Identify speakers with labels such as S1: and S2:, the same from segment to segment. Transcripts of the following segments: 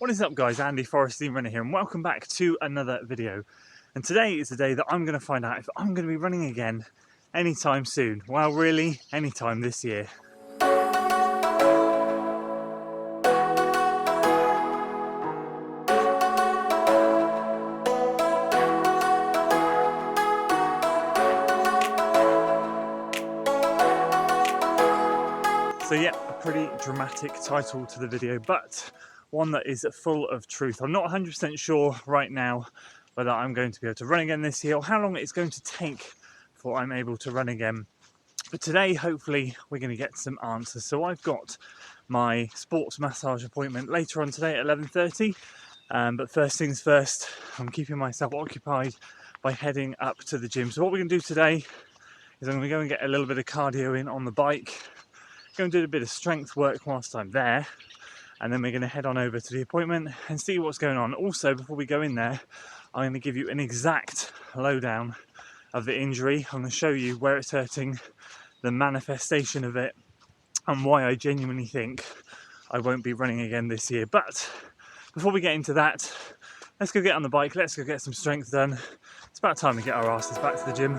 S1: What is up guys, Andy Forest Runner here and welcome back to another video. And today is the day that I'm going to find out if I'm going to be running again anytime soon. Well, really, anytime this year. So yeah, a pretty dramatic title to the video, but one that is full of truth. I'm not 100% sure right now whether I'm going to be able to run again this year or how long it's going to take before I'm able to run again. But today, hopefully, we're going to get some answers. So I've got my sports massage appointment later on today at 11:30. But first things first, I'm keeping myself occupied by heading up to the gym. So what we're going to do today is I'm going to go and get a little bit of cardio in on the bike, go and do a bit of strength work whilst I'm there. And then we're going to head on over to the appointment and see what's going on. Also, before we go in there, I'm going to give you an exact lowdown of the injury. I'm going to show you where it's hurting, the manifestation of it, and why I genuinely think I won't be running again this year. But before we get into that, let's go get on the bike, let's go get some strength done. It's about time we get our asses back to the gym.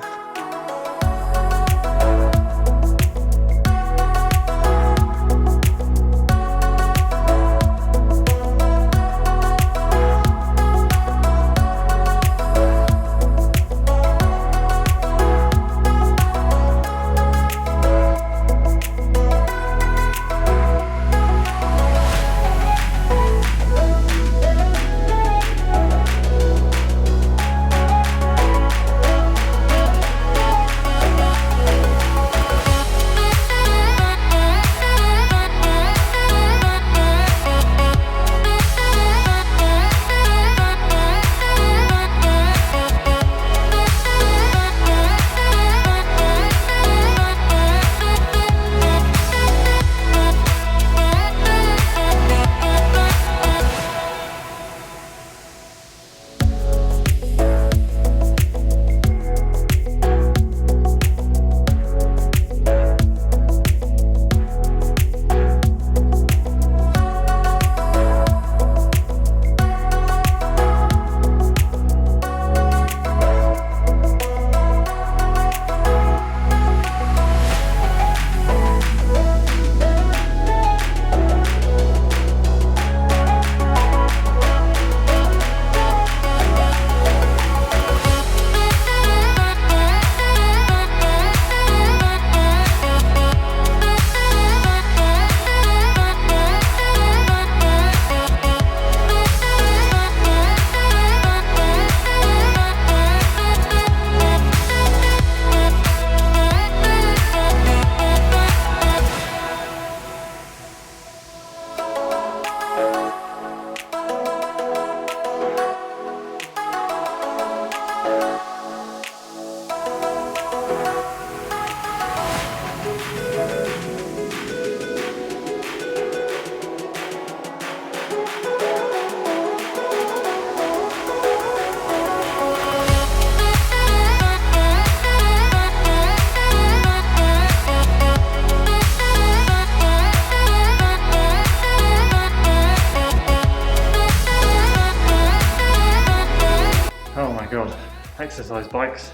S1: Exercise bikes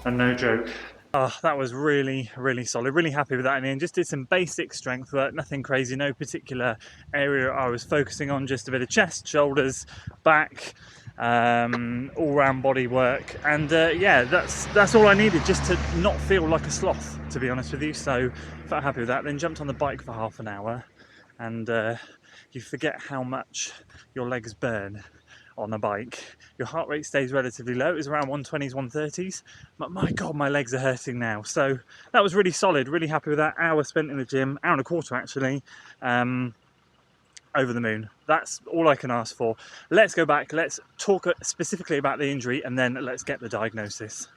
S1: and no joke. That was really solid, really happy with that. And just did some basic strength work, nothing crazy, no particular area I was focusing on, just a bit of chest, shoulders, back, all-round body work. And yeah, that's all I needed, just to not feel like a sloth, to be honest with you. So felt happy with that. Then jumped on the bike for half an hour, and you forget how much your legs burn on a bike. Your heart rate stays relatively low. It was around 120s, 130s. But my God, my legs are hurting now. So that was really solid, really happy with that. Hour spent in the gym, hour and a quarter actually, over the moon. That's all I can ask for. Let's go back, let's talk specifically about the injury, and then let's get the diagnosis.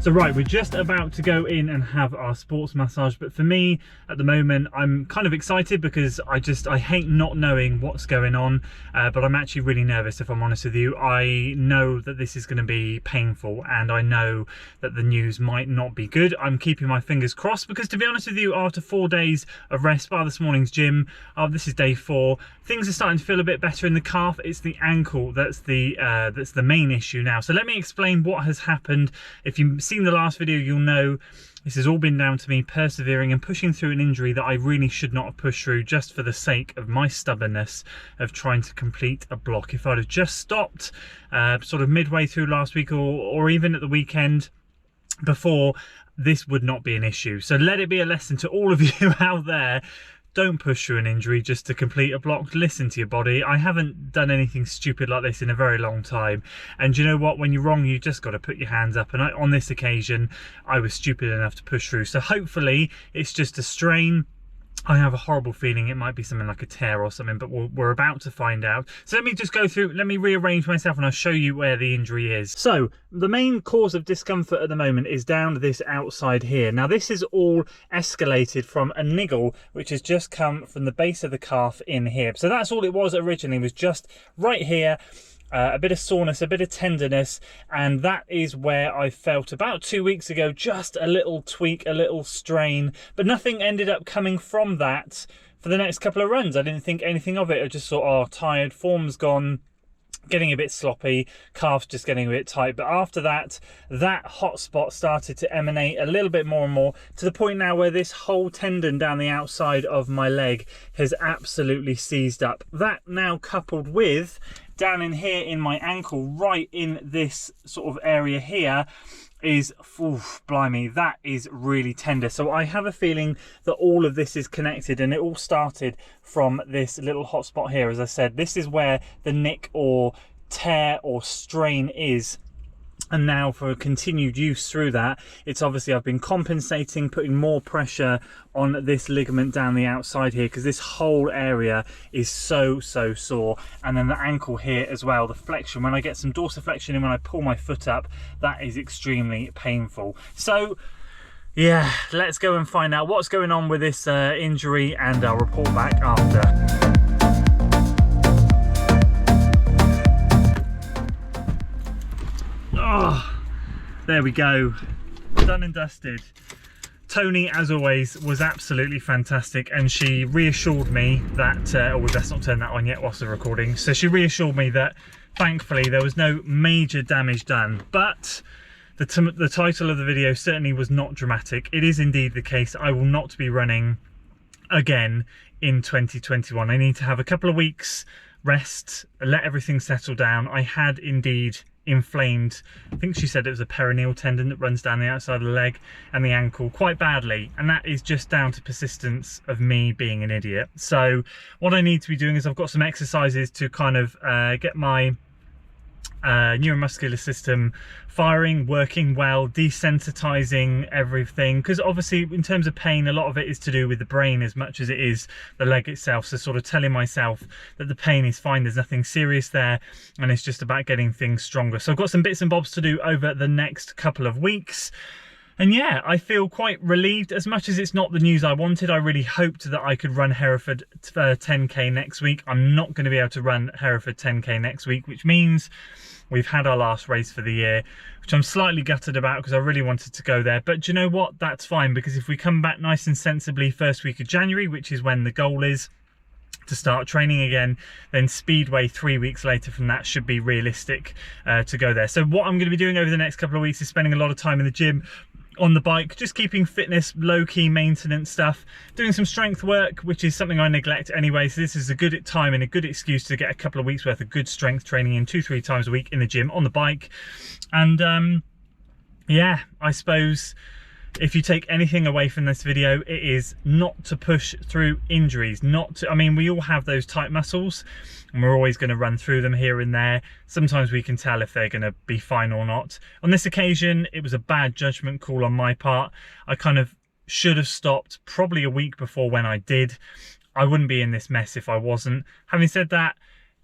S1: So right, we're just about to go in and have our sports massage, but for me at the moment I'm kind of excited because I hate not knowing what's going on, but I'm actually really nervous, if I'm honest with you. I know that this is going to be painful and I know that the news might not be good. I'm keeping my fingers crossed because, to be honest with you, after 4 days of rest by this morning's gym, this is day 4, things are starting to feel a bit better in the calf. It's the ankle that's the main issue now. So let me explain what has happened. If you've seen the last video, you'll know this has all been down to me persevering and pushing through an injury that I really should not have pushed through, just for the sake of my stubbornness of trying to complete a block. If I'd have just stopped sort of midway through last week or even at the weekend before, this would not be an issue. So let it be a lesson to all of you out there. Don't push through an injury just to complete a block. Listen to your body. I haven't done anything stupid like this in a very long time. And you know what? When you're wrong, you just got to put your hands up. And on this occasion, I was stupid enough to push through. So hopefully it's just a strain. I have a horrible feeling it might be something like a tear or something, but we're about to find out. So let me just go through, let me rearrange myself and I'll show you where the injury is. So the main cause of discomfort at the moment is down this outside here. Now this is all escalated from a niggle, which has just come from the base of the calf in here. So that's all it was originally, was just right here. A bit of soreness, a bit of tenderness, and that is where I felt about 2 weeks ago just a little tweak, a little strain, but nothing ended up coming from that for the next couple of runs. I didn't think anything of it. I just thought, oh, tired, form's gone, getting a bit sloppy, calf's just getting a bit tight. But after that, that hot spot started to emanate a little bit more and more, to the point now where this whole tendon down the outside of my leg has absolutely seized up. That now coupled with down in here in my ankle, right in this sort of area here, is, oof, blimey, that is really tender. So I have a feeling that all of this is connected, and it all started from this little hot spot here. As I said, this is where the nick or tear or strain is. And now for continued use through that, it's obviously I've been compensating, putting more pressure on this ligament down the outside here, because this whole area is so sore. And then the ankle here as well, the flexion, when I get some dorsiflexion and when I pull my foot up, that is extremely painful. So yeah, let's go and find out what's going on with this injury, and I'll report back after. Oh, there we go, done and dusted. Tony, as always, was absolutely fantastic, and she reassured me that, oh, we best not turn that on yet whilst we're recording. So she reassured me that thankfully there was no major damage done, but the title of the video certainly was not dramatic. It is indeed the case I will not be running again in 2021. I need to have a couple of weeks rest, let everything settle down. I had indeed inflamed, I think she said it was a peroneal tendon that runs down the outside of the leg and the ankle quite badly, and that is just down to persistence of me being an idiot. So what I need to be doing is I've got some exercises to kind of get my neuromuscular system firing, working well, desensitizing everything, because obviously in terms of pain, a lot of it is to do with the brain as much as it is the leg itself. So sort of telling myself that the pain is fine, there's nothing serious there, and it's just about getting things stronger. So I've got some bits and bobs to do over the next couple of weeks. And yeah, I feel quite relieved. As much as it's not the news I wanted, I really hoped that I could run Hereford 10k next week. I'm not going to be able to run Hereford 10k next week, which means we've had our last race for the year, which I'm slightly gutted about because I really wanted to go there. But do you know what? That's fine, because if we come back nice and sensibly first week of January, which is when the goal is to start training again, then Speedway 3 weeks later from that should be realistic to go there. So what I'm going to be doing over the next couple of weeks is spending a lot of time in the gym, on the bike, just keeping fitness, low-key maintenance stuff, doing some strength work, which is something I neglect anyway. So this is a good time and a good excuse to get a couple of weeks worth of good strength training in 2-3 times a week in the gym on the bike. And yeah, I suppose if you take anything away from this video, it is not to push through injuries, not to, I mean, we all have those tight muscles and we're always going to run through them here and there. Sometimes we can tell if they're going to be fine or not. On this occasion, it was a bad judgment call on my part. I kind of should have stopped probably a week before when I did. I wouldn't be in this mess if I wasn't. Having said that,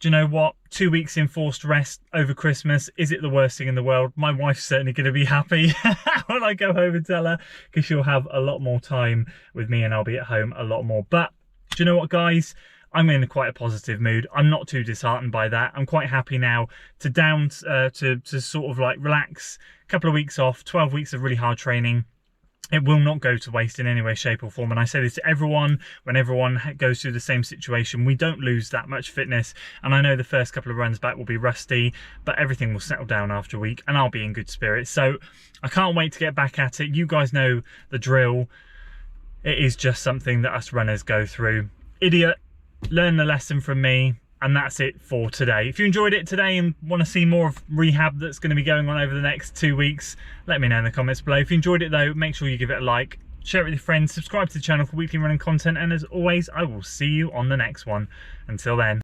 S1: do you know what? 2 weeks enforced rest over Christmas, is it the worst thing in the world? My wife's certainly going to be happy when I go home and tell her, because she'll have a lot more time with me and I'll be at home a lot more. But do you know what, guys? I'm in quite a positive mood. I'm not too disheartened by that. I'm quite happy now to sort of like relax, a couple of weeks off, 12 weeks of really hard training. It will not go to waste in any way, shape or form. And I say this to everyone, when everyone goes through the same situation, we don't lose that much fitness. And I know the first couple of runs back will be rusty, but everything will settle down after a week and I'll be in good spirits. So I can't wait to get back at it. You guys know the drill. It is just something that us runners go through. Idiot, learn the lesson from me. And that's it for today. If you enjoyed it today and want to see more of rehab that's going to be going on over the next 2 weeks, let me know in the comments below. If you enjoyed it though, make sure you give it a like, share it with your friends, subscribe to the channel for weekly running content, and as always, I will see you on the next one. Until then.